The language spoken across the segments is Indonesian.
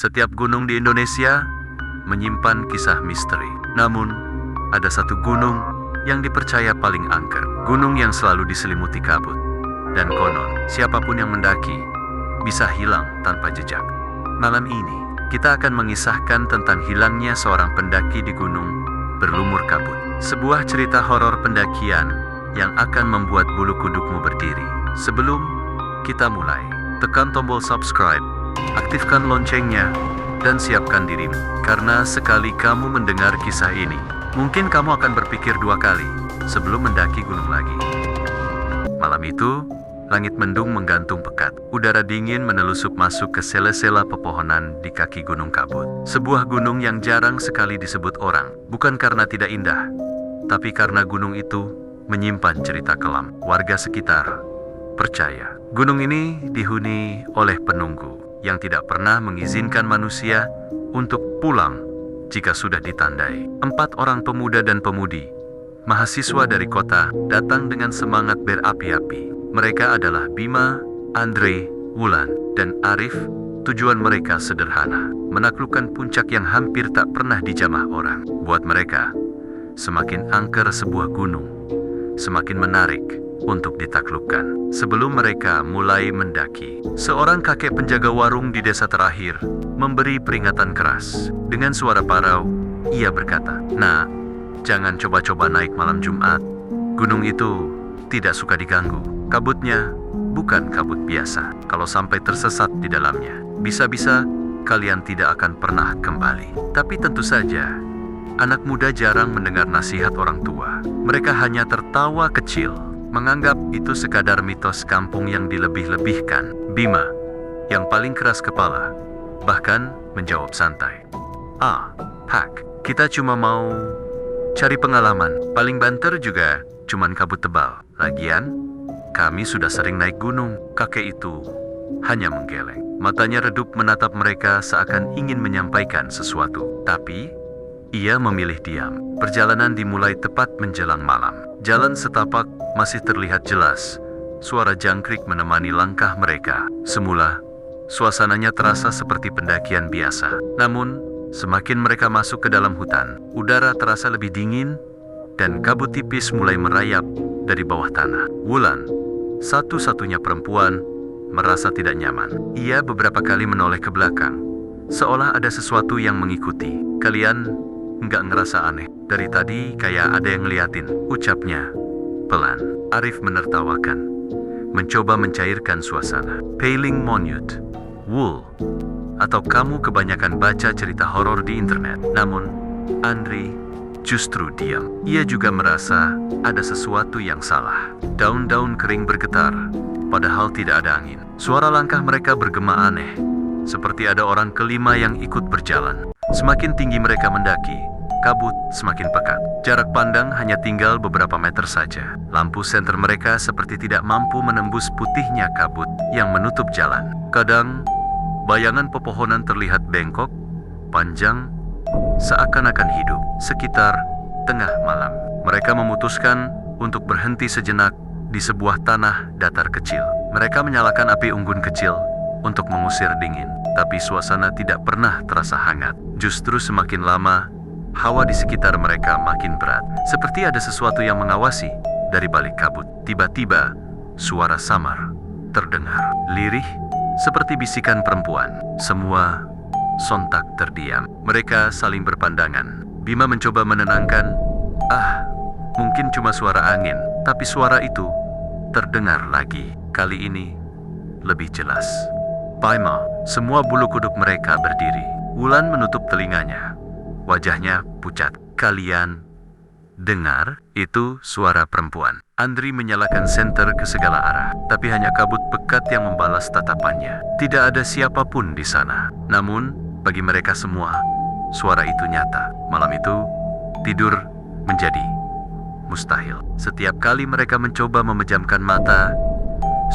Setiap gunung di Indonesia menyimpan kisah misteri. Namun, ada satu gunung yang dipercaya paling angker. Gunung yang selalu diselimuti kabut. Dan konon, siapapun yang mendaki bisa hilang tanpa jejak. Malam ini, kita akan mengisahkan tentang hilangnya seorang pendaki di gunung berlumur kabut. Sebuah cerita horor pendakian yang akan membuat bulu kudukmu berdiri. Sebelum kita mulai, tekan tombol subscribe, aktifkan loncengnya, dan siapkan dirimu. Karena sekali kamu mendengar kisah ini, mungkin kamu akan berpikir dua kali sebelum mendaki gunung lagi. Malam itu, langit mendung menggantung pekat. Udara dingin menelusup masuk ke sela-sela pepohonan di kaki Gunung Kabut. Sebuah gunung yang jarang sekali disebut orang, bukan karena tidak indah, tapi karena gunung itu menyimpan cerita kelam. Warga sekitar percaya gunung ini dihuni oleh penunggu yang tidak pernah mengizinkan manusia untuk pulang jika sudah ditandai. 4 orang pemuda dan pemudi, mahasiswa dari kota, datang dengan semangat berapi-api. Mereka adalah Bima, Andre, Wulan, dan Arif. Tujuan mereka sederhana, menaklukkan puncak yang hampir tak pernah dijamah orang. Buat mereka, semakin angker sebuah gunung, semakin menarik untuk ditaklukkan. Sebelum mereka mulai mendaki, seorang kakek penjaga warung di desa terakhir memberi peringatan keras. Dengan suara parau, ia berkata, "Nah, jangan coba-coba naik malam Jumat. Gunung itu tidak suka diganggu. Kabutnya bukan kabut biasa. Kalau sampai tersesat di dalamnya, bisa-bisa kalian tidak akan pernah kembali." Tapi tentu saja, anak muda jarang mendengar nasihat orang tua. Mereka hanya tertawa kecil, menganggap itu sekadar mitos kampung yang dilebih-lebihkan. Bima, yang paling keras kepala, bahkan menjawab santai, Pak, kita cuma mau cari pengalaman. Paling banter juga cuman kabut tebal. Lagian, kami sudah sering naik gunung." Kakek itu hanya menggeleng. Matanya redup menatap mereka seakan ingin menyampaikan sesuatu. Tapi, ia memilih diam. Perjalanan dimulai tepat menjelang malam. Jalan setapak masih terlihat jelas. Suara jangkrik menemani langkah mereka. Semula, suasananya terasa seperti pendakian biasa. Namun, semakin mereka masuk ke dalam hutan, udara terasa lebih dingin dan kabut tipis mulai merayap dari bawah tanah. Wulan, satu-satunya perempuan, merasa tidak nyaman. Ia beberapa kali menoleh ke belakang, seolah ada sesuatu yang mengikuti. "Kalian nggak ngerasa aneh? Dari tadi kayak ada yang ngeliatin," ucapnya pelan. Arif menertawakan, mencoba mencairkan suasana. "Pailing Monyut, Wul, atau kamu kebanyakan baca cerita horor di internet?" Namun, Andri justru diam. Ia juga merasa ada sesuatu yang salah. Daun-daun kering bergetar, padahal tidak ada angin. Suara langkah mereka bergema aneh, seperti ada orang kelima yang ikut berjalan. Semakin tinggi mereka mendaki, kabut semakin pekat. Jarak pandang hanya tinggal beberapa meter saja. Lampu senter mereka seperti tidak mampu menembus putihnya kabut yang menutup jalan. Kadang, bayangan pepohonan terlihat bengkok, panjang, seakan-akan hidup. Sekitar tengah malam, mereka memutuskan untuk berhenti sejenak di sebuah tanah datar kecil. Mereka menyalakan api unggun kecil untuk mengusir dingin. Tapi suasana tidak pernah terasa hangat. Justru semakin lama, hawa di sekitar mereka makin berat. Seperti ada sesuatu yang mengawasi dari balik kabut. Tiba-tiba, suara samar terdengar. Lirih, seperti bisikan perempuan. Semua sontak terdiam. Mereka saling berpandangan. Bima mencoba menenangkan. Mungkin cuma suara angin. Tapi suara itu terdengar lagi. Kali ini lebih jelas. Bima, semua bulu kuduk mereka berdiri. Wulan menutup telinganya. Wajahnya pucat. "Kalian dengar? Itu suara perempuan." Andri menyalakan senter ke segala arah, tapi hanya kabut pekat yang membalas tatapannya. Tidak ada siapapun di sana. Namun, bagi mereka semua, suara itu nyata. Malam itu, tidur menjadi mustahil. Setiap kali mereka mencoba memejamkan mata,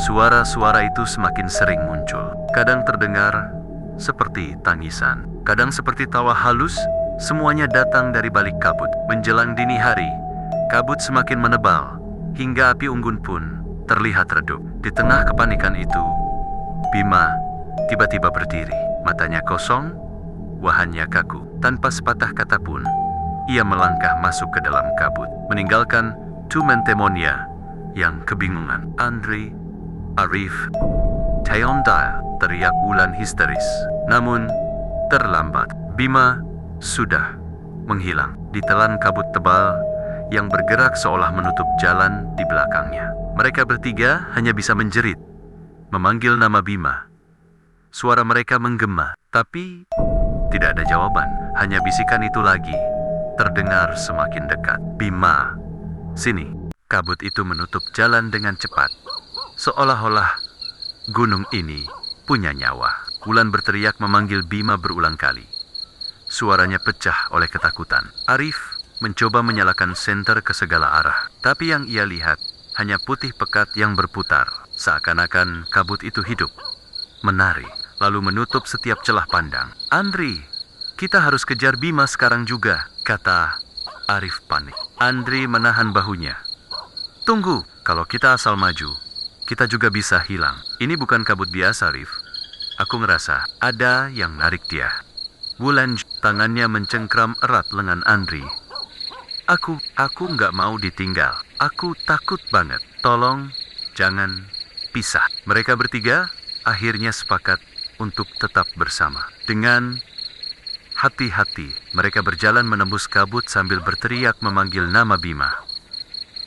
suara-suara itu semakin sering muncul. Kadang terdengar seperti tangisan, kadang seperti tawa halus. Semuanya datang dari balik kabut. Menjelang dini hari, kabut semakin menebal, hingga api unggun pun terlihat redup. Di tengah kepanikan itu, Bima tiba-tiba berdiri. Matanya kosong, wajahnya kaku. Tanpa sepatah kata pun, ia melangkah masuk ke dalam kabut, meninggalkan Tumentemonia yang kebingungan. Andre, Arif, Theondile, teriak Wulan histeris. Namun, terlambat. Bima sudah menghilang. Ditelan kabut tebal yang bergerak seolah menutup jalan di belakangnya. Mereka bertiga hanya bisa menjerit, memanggil nama Bima. Suara mereka menggema, tapi tidak ada jawaban. Hanya bisikan itu lagi, terdengar semakin dekat. Bima, sini. Kabut itu menutup jalan dengan cepat, seolah-olah gunung ini punya nyawa. Wulan berteriak memanggil Bima berulang kali. Suaranya pecah oleh ketakutan. Arif mencoba menyalakan senter ke segala arah, tapi yang ia lihat hanya putih pekat yang berputar, seakan-akan kabut itu hidup, menari, lalu menutup setiap celah pandang. Andri, kita harus kejar Bima sekarang juga, kata Arif panik. Andri menahan bahunya. Tunggu, kalau kita asal maju, kita juga bisa hilang. Ini bukan kabut biasa, Arif. Aku ngerasa ada yang narik dia. Wulan tangannya mencengkram erat lengan Andri. Aku nggak mau ditinggal. Aku takut banget. Tolong, jangan pisah. Mereka bertiga akhirnya sepakat untuk tetap bersama. Dengan hati-hati, mereka berjalan menembus kabut sambil berteriak memanggil nama Bima.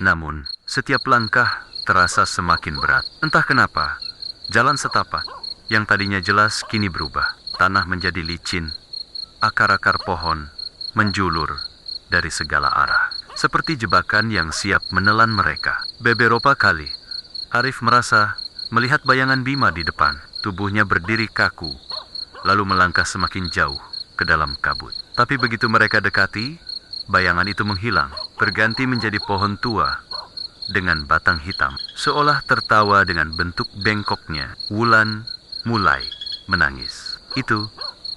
Namun, setiap langkah terasa semakin berat. Entah kenapa, jalan setapak yang tadinya jelas kini berubah. Tanah menjadi licin, akar-akar pohon menjulur dari segala arah. Seperti jebakan yang siap menelan mereka. Beberapa kali, Arif merasa melihat bayangan Bima di depan. Tubuhnya berdiri kaku, lalu melangkah semakin jauh ke dalam kabut. Tapi begitu mereka dekati, bayangan itu menghilang, berganti menjadi pohon tua dengan batang hitam. Seolah tertawa dengan bentuk bengkoknya, Wulan mulai menangis. Itu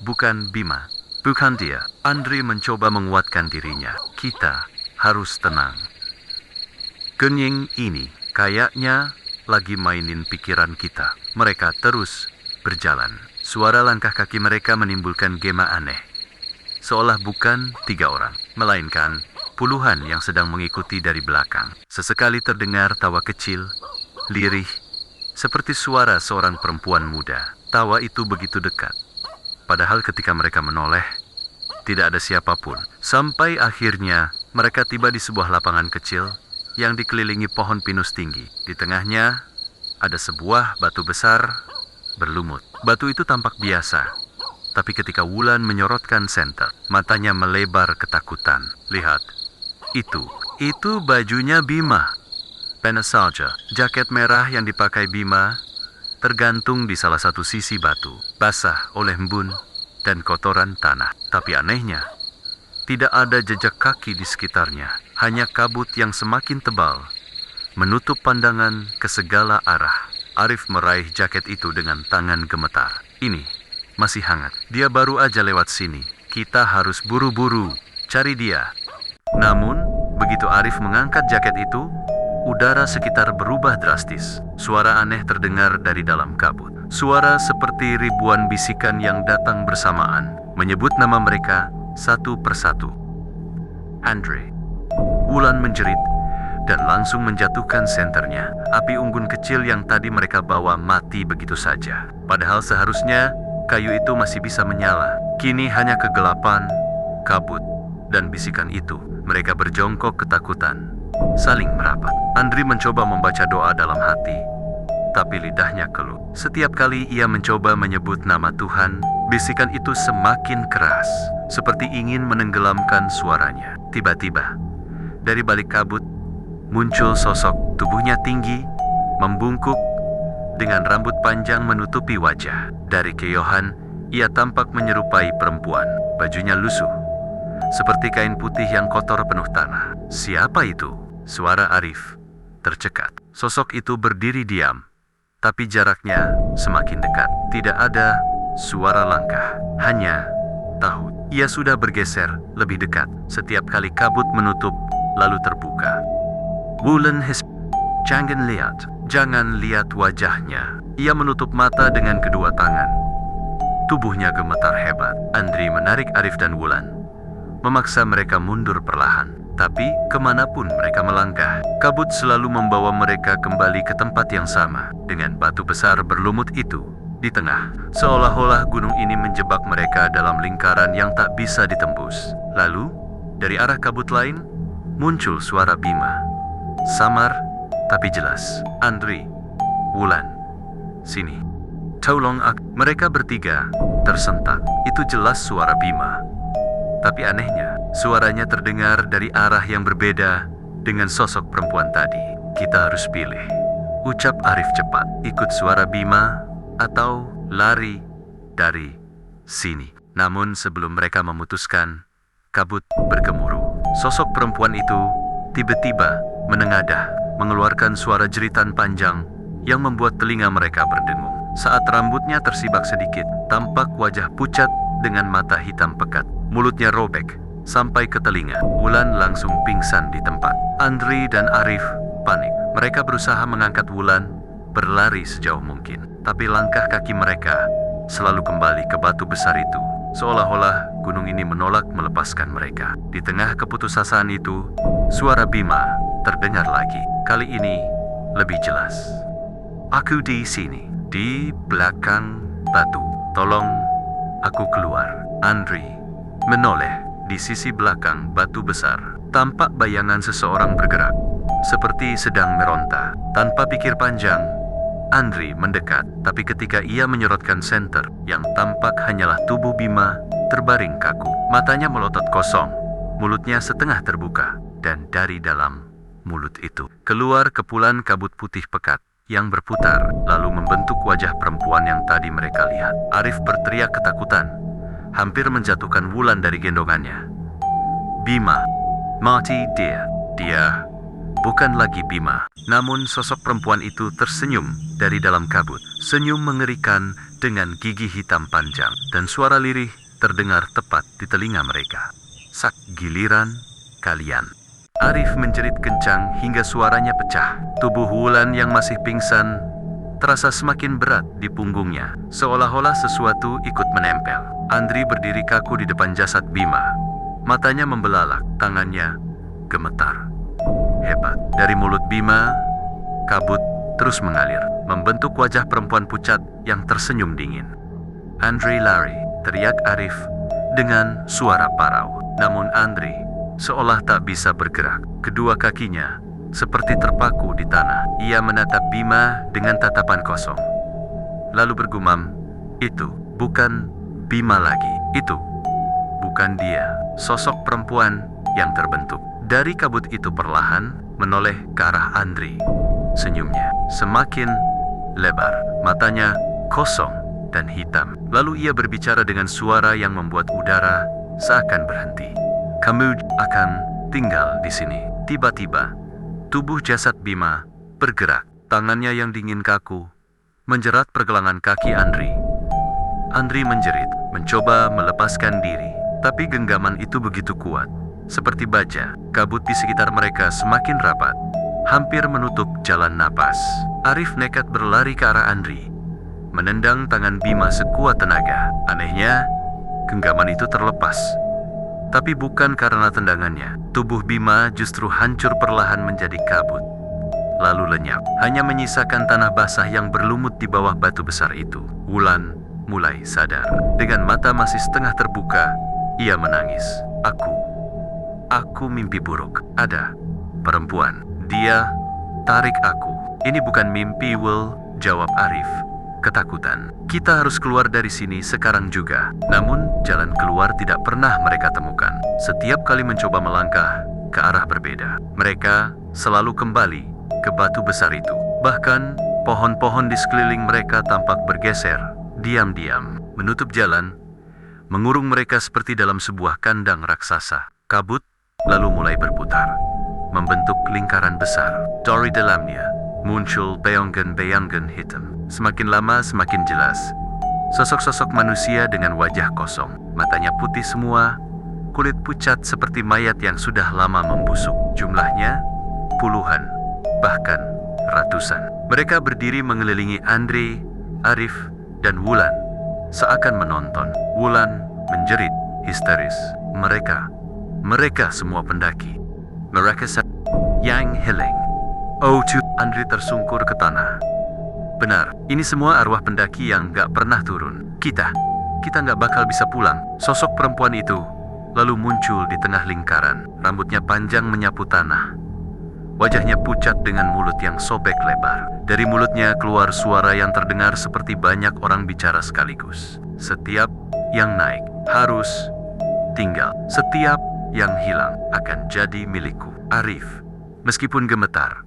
bukan Bima, bukan dia. Andri mencoba menguatkan dirinya. Kita harus tenang. Kenying ini kayaknya lagi mainin pikiran kita. Mereka terus berjalan. Suara langkah kaki mereka menimbulkan gema aneh. Seolah bukan 3 orang, melainkan puluhan yang sedang mengikuti dari belakang. Sesekali terdengar tawa kecil, lirih, seperti suara seorang perempuan muda. Tawa itu begitu dekat. Padahal ketika mereka menoleh, tidak ada siapapun. Sampai akhirnya mereka tiba di sebuah lapangan kecil yang dikelilingi pohon pinus tinggi. Di tengahnya ada sebuah batu besar berlumut. Batu itu tampak biasa, tapi ketika Wulan menyorotkan senter, matanya melebar ketakutan. Lihat, itu bajunya Bima. Penasaja, jaket merah yang dipakai Bima tergantung di salah satu sisi batu, basah oleh embun dan kotoran tanah. Tapi anehnya, tidak ada jejak kaki di sekitarnya, hanya kabut yang semakin tebal, menutup pandangan ke segala arah. Arif meraih jaket itu dengan tangan gemetar. Ini masih hangat. Dia baru aja lewat sini. Kita harus buru-buru cari dia. Namun, begitu Arif mengangkat jaket itu, udara sekitar berubah drastis. Suara aneh terdengar dari dalam kabut. Suara seperti ribuan bisikan yang datang bersamaan, menyebut nama mereka satu persatu. Andre. Wulan menjerit dan langsung menjatuhkan senternya. Api unggun kecil yang tadi mereka bawa mati begitu saja. Padahal seharusnya kayu itu masih bisa menyala. Kini hanya kegelapan, kabut, dan bisikan itu. Mereka berjongkok ketakutan, saling merapat. Andri mencoba membaca doa dalam hati, tapi lidahnya keluh. Setiap kali ia mencoba menyebut nama Tuhan, bisikan itu semakin keras, seperti ingin menenggelamkan suaranya. Tiba-tiba, dari balik kabut, muncul sosok. Tubuhnya tinggi, membungkuk, dengan rambut panjang menutupi wajah. Dari keyohan, ia tampak menyerupai perempuan. Bajunya lusuh, seperti kain putih yang kotor penuh tanah. Siapa itu? Suara Arif tercekat. Sosok itu berdiri diam, tapi jaraknya semakin dekat. Tidak ada suara langkah, hanya tahun. Ia sudah bergeser lebih dekat. Setiap kali kabut menutup, lalu terbuka. Wulan jangan lihat wajahnya. Ia menutup mata dengan kedua tangan. Tubuhnya gemetar hebat. Andri menarik Arif dan Wulan, memaksa mereka mundur perlahan. Tapi kemanapun mereka melangkah, kabut selalu membawa mereka kembali ke tempat yang sama, dengan batu besar berlumut itu di tengah. Seolah-olah gunung ini menjebak mereka dalam lingkaran yang tak bisa ditembus. Lalu, dari arah kabut lain, muncul suara Bima. Samar, tapi jelas. Andri, Wulan, sini. Tolong aku. Mereka bertiga tersentak. Itu jelas suara Bima. Tapi anehnya, suaranya terdengar dari arah yang berbeda dengan sosok perempuan tadi. Kita harus pilih, ucap Arif cepat. Ikut suara Bima atau lari dari sini. Namun sebelum mereka memutuskan, kabut bergemuruh. Sosok perempuan itu tiba-tiba menengadah, mengeluarkan suara jeritan panjang yang membuat telinga mereka berdengung. Saat rambutnya tersibak sedikit, tampak wajah pucat dengan mata hitam pekat. Mulutnya robek sampai ke telinga. Wulan langsung pingsan di tempat. Andri dan Arif panik. Mereka berusaha mengangkat Wulan, berlari sejauh mungkin. Tapi langkah kaki mereka selalu kembali ke batu besar itu. Seolah-olah gunung ini menolak melepaskan mereka. Di tengah keputusasaan itu, suara Bima terdengar lagi. Kali ini lebih jelas. Aku di sini, di belakang batu. Tolong aku keluar. Andri menoleh di sisi belakang batu besar. Tampak bayangan seseorang bergerak, seperti sedang meronta. Tanpa pikir panjang, Andri mendekat. Tapi ketika ia menyorotkan senter, yang tampak hanyalah tubuh Bima terbaring kaku. Matanya melotot kosong, mulutnya setengah terbuka. Dan dari dalam mulut itu keluar kepulan kabut putih pekat yang berputar, lalu membentuk wajah perempuan yang tadi mereka lihat. Arif berteriak ketakutan, hampir menjatuhkan Wulan dari gendongannya. Bima, mati dia. Dia bukan lagi Bima. Namun sosok perempuan itu tersenyum dari dalam kabut. Senyum mengerikan dengan gigi hitam panjang. Dan suara lirih terdengar tepat di telinga mereka. Sak giliran kalian. Arif menjerit kencang hingga suaranya pecah. Tubuh Wulan yang masih pingsan terasa semakin berat di punggungnya, seolah-olah sesuatu ikut menempel. Andri berdiri kaku di depan jasad Bima. Matanya membelalak, tangannya gemetar. Hebat. Dari mulut Bima, kabut terus mengalir, membentuk wajah perempuan pucat yang tersenyum dingin. Andri lari, teriak Arif dengan suara parau. Namun Andri seolah tak bisa bergerak. Kedua kakinya seperti terpaku di tanah. Ia menatap Bima dengan tatapan kosong, lalu bergumam, "Itu bukan Bima lagi. Itu bukan dia." Sosok perempuan yang terbentuk dari kabut itu perlahan menoleh ke arah Andri. Senyumnya semakin lebar, matanya kosong dan hitam. Lalu ia berbicara dengan suara yang membuat udara seakan berhenti. "Kamu akan tinggal di sini." Tiba-tiba, tubuh jasad Bima bergerak. Tangannya yang dingin kaku menjerat pergelangan kaki Andri. Andri menjerit, mencoba melepaskan diri. Tapi genggaman itu begitu kuat, seperti baja. Kabut di sekitar mereka semakin rapat, hampir menutup jalan napas. Arif nekat berlari ke arah Andri, menendang tangan Bima sekuat tenaga. Anehnya, genggaman itu terlepas. Tapi bukan karena tendangannya. Tubuh Bima justru hancur perlahan menjadi kabut, lalu lenyap. Hanya menyisakan tanah basah yang berlumut di bawah batu besar itu. Wulan mulai sadar. Dengan mata masih setengah terbuka, ia menangis. Aku mimpi buruk. Ada perempuan. Dia tarik aku." "Ini bukan mimpi, Will," jawab Arif ketakutan. "Kita harus keluar dari sini sekarang juga." Namun jalan keluar tidak pernah mereka temukan. Setiap kali mencoba melangkah ke arah berbeda, mereka selalu kembali ke batu besar itu. Bahkan pohon-pohon di sekeliling mereka tampak bergeser diam-diam, menutup jalan, mengurung mereka seperti dalam sebuah kandang raksasa. Kabut lalu mulai berputar, membentuk lingkaran besar. Dari dalamnya muncul bayangan-bayangan hitam. Semakin lama semakin jelas. Sosok-sosok manusia dengan wajah kosong. Matanya putih semua, kulit pucat seperti mayat yang sudah lama membusuk. Jumlahnya puluhan, bahkan ratusan. Mereka berdiri mengelilingi Andri, Arif, dan Wulan seakan menonton. Wulan menjerit histeris. Mereka semua pendaki. Mereka yang hilang. Oh, Andri tersungkur ke tanah. Benar, ini semua arwah pendaki yang gak pernah turun. Kita gak bakal bisa pulang. Sosok perempuan itu lalu muncul di tengah lingkaran. Rambutnya panjang menyapu tanah. Wajahnya pucat dengan mulut yang sobek lebar. Dari mulutnya keluar suara yang terdengar seperti banyak orang bicara sekaligus. Setiap yang naik harus tinggal. Setiap yang hilang akan jadi milikku. Arif, meskipun gemetar,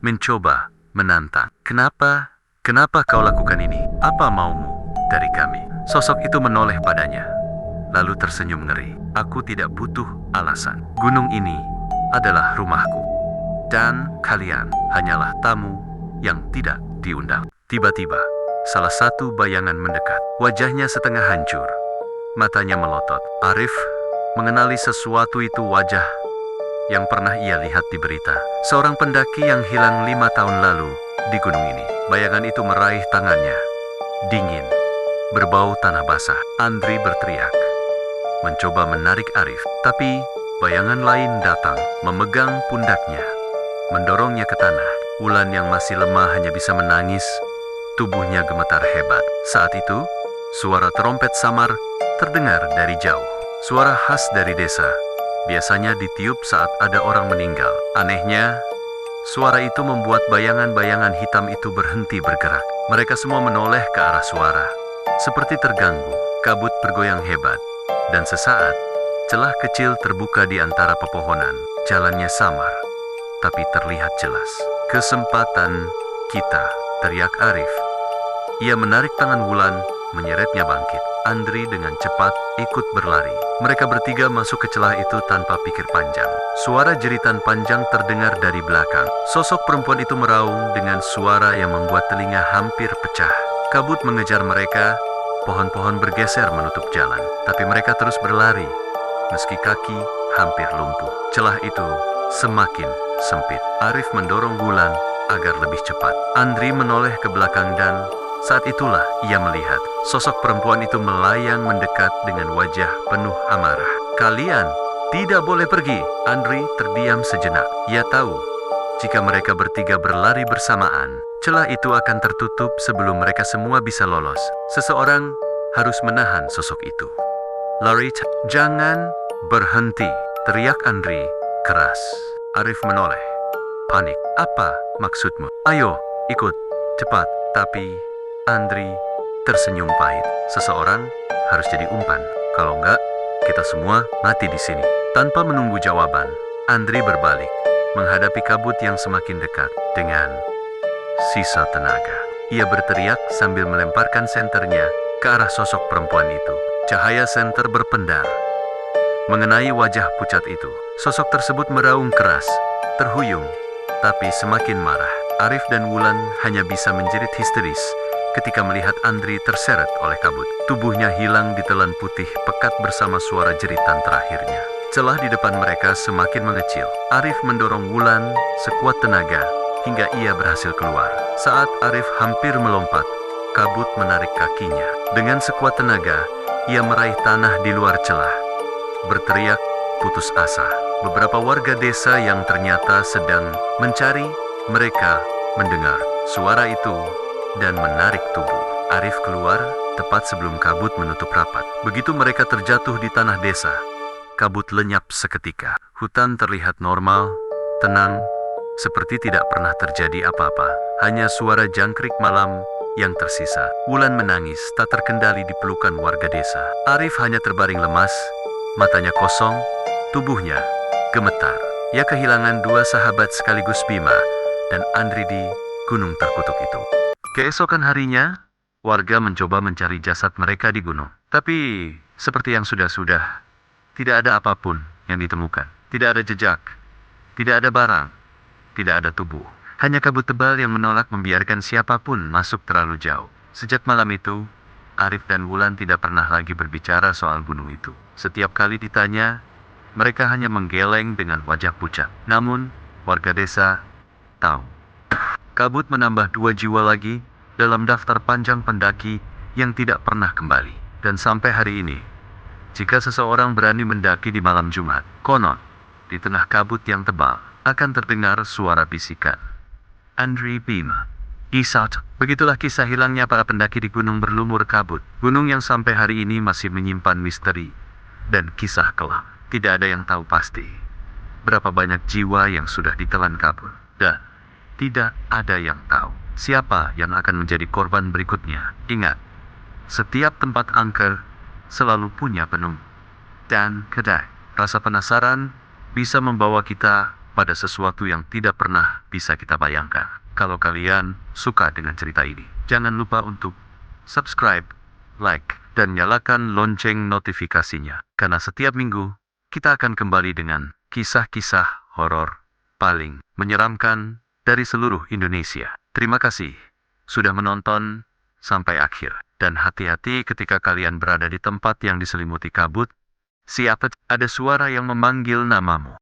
mencoba menantang. Kenapa kau lakukan ini? Apa maumu dari kami? Sosok itu menoleh padanya, lalu tersenyum ngeri. Aku tidak butuh alasan. Gunung ini adalah rumahku, dan kalian hanyalah tamu yang tidak diundang. Tiba-tiba, salah satu bayangan mendekat. Wajahnya setengah hancur, matanya melotot. Arif mengenali sesuatu itu, wajah yang pernah ia lihat di berita. Seorang pendaki yang hilang 5 tahun lalu di gunung ini. Bayangan itu meraih tangannya. Dingin, berbau tanah basah. Andri berteriak, mencoba menarik Arif, tapi bayangan lain datang, memegang pundaknya, mendorongnya ke tanah. Wulan yang masih lemah hanya bisa menangis. Tubuhnya gemetar hebat. Saat itu, suara trompet samar terdengar dari jauh. Suara khas dari desa. Biasanya ditiup saat ada orang meninggal. Anehnya, suara itu membuat bayangan-bayangan hitam itu berhenti bergerak. Mereka semua menoleh ke arah suara, seperti terganggu. Kabut bergoyang hebat, dan sesaat, celah kecil terbuka di antara pepohonan. Jalannya samar, tapi terlihat jelas. Kesempatan kita, teriak Arif. Ia menarik tangan Wulan, menyeretnya bangkit. Andri dengan cepat ikut berlari. Mereka bertiga masuk ke celah itu tanpa pikir panjang. Suara jeritan panjang terdengar dari belakang. Sosok perempuan itu meraung dengan suara yang membuat telinga hampir pecah. Kabut mengejar mereka, pohon-pohon bergeser menutup jalan. Tapi mereka terus berlari, meski kaki hampir lumpuh. Celah itu semakin sempit. Arif mendorong Wulan agar lebih cepat. Andri menoleh ke belakang dan saat itulah ia melihat sosok perempuan itu melayang mendekat dengan wajah penuh amarah. Kalian tidak boleh pergi. Andri terdiam sejenak. Ia tahu jika mereka bertiga berlari bersamaan, celah itu akan tertutup sebelum mereka semua bisa lolos. Seseorang harus menahan sosok itu. Lari, jangan berhenti, teriak Andri keras. Arif menoleh, panik. Apa maksudmu? Ayo, ikut, cepat. Tapi Andri tersenyum pahit. Seseorang harus jadi umpan. Kalau enggak, kita semua mati di sini. Tanpa menunggu jawaban, Andri berbalik, menghadapi kabut yang semakin dekat dengan sisa tenaga. Ia berteriak sambil melemparkan senternya ke arah sosok perempuan itu. Cahaya senter berpendar mengenai wajah pucat itu. Sosok tersebut meraung keras, terhuyung, tapi semakin marah. Arif dan Wulan hanya bisa menjerit histeris ketika melihat Andri terseret oleh kabut. Tubuhnya hilang ditelan putih pekat bersama suara jeritan terakhirnya. Celah di depan mereka semakin mengecil. Arif mendorong Wulan sekuat tenaga hingga ia berhasil keluar. Saat Arif hampir melompat, kabut menarik kakinya. Dengan sekuat tenaga, ia meraih tanah di luar celah, berteriak putus asa. Beberapa warga desa yang ternyata sedang mencari mereka mendengar suara itu dan menarik tubuh. Arif keluar tepat sebelum kabut menutup rapat. Begitu mereka terjatuh di tanah desa, kabut lenyap seketika. Hutan terlihat normal, tenang, seperti tidak pernah terjadi apa-apa. Hanya suara jangkrik malam yang tersisa. Wulan menangis tak terkendali di pelukan warga desa. Arif hanya terbaring lemas, matanya kosong, tubuhnya gemetar. Ia kehilangan dua sahabat sekaligus Bima dan Andri di gunung terkutuk itu. Keesokan harinya, warga mencoba mencari jasad mereka di gunung. Tapi, seperti yang sudah-sudah, tidak ada apapun yang ditemukan. Tidak ada jejak, tidak ada barang, tidak ada tubuh. Hanya kabut tebal yang menolak membiarkan siapapun masuk terlalu jauh. Sejak malam itu, Arif dan Wulan tidak pernah lagi berbicara soal gunung itu. Setiap kali ditanya, mereka hanya menggeleng dengan wajah pucat. Namun, warga desa tahu. Kabut menambah 2 jiwa lagi dalam daftar panjang pendaki yang tidak pernah kembali. Dan sampai hari ini, jika seseorang berani mendaki di malam Jumat, konon, di tengah kabut yang tebal, akan terdengar suara bisikan. Andre Bima. Kisah. Begitulah kisah hilangnya para pendaki di gunung berlumur kabut. Gunung yang sampai hari ini masih menyimpan misteri dan kisah kelam. Tidak ada yang tahu pasti berapa banyak jiwa yang sudah ditelan kabut. Dan tidak ada yang tahu siapa yang akan menjadi korban berikutnya. Ingat, setiap tempat angker selalu punya penunggu. Dan kedai. Rasa penasaran bisa membawa kita pada sesuatu yang tidak pernah bisa kita bayangkan. Kalau kalian suka dengan cerita ini, jangan lupa untuk subscribe, like, dan nyalakan lonceng notifikasinya. Karena setiap minggu, kita akan kembali dengan kisah-kisah horor paling menyeramkan dari seluruh Indonesia. Terima kasih sudah menonton sampai akhir. Dan hati-hati ketika kalian berada di tempat yang diselimuti kabut. Siapa ada suara yang memanggil namamu.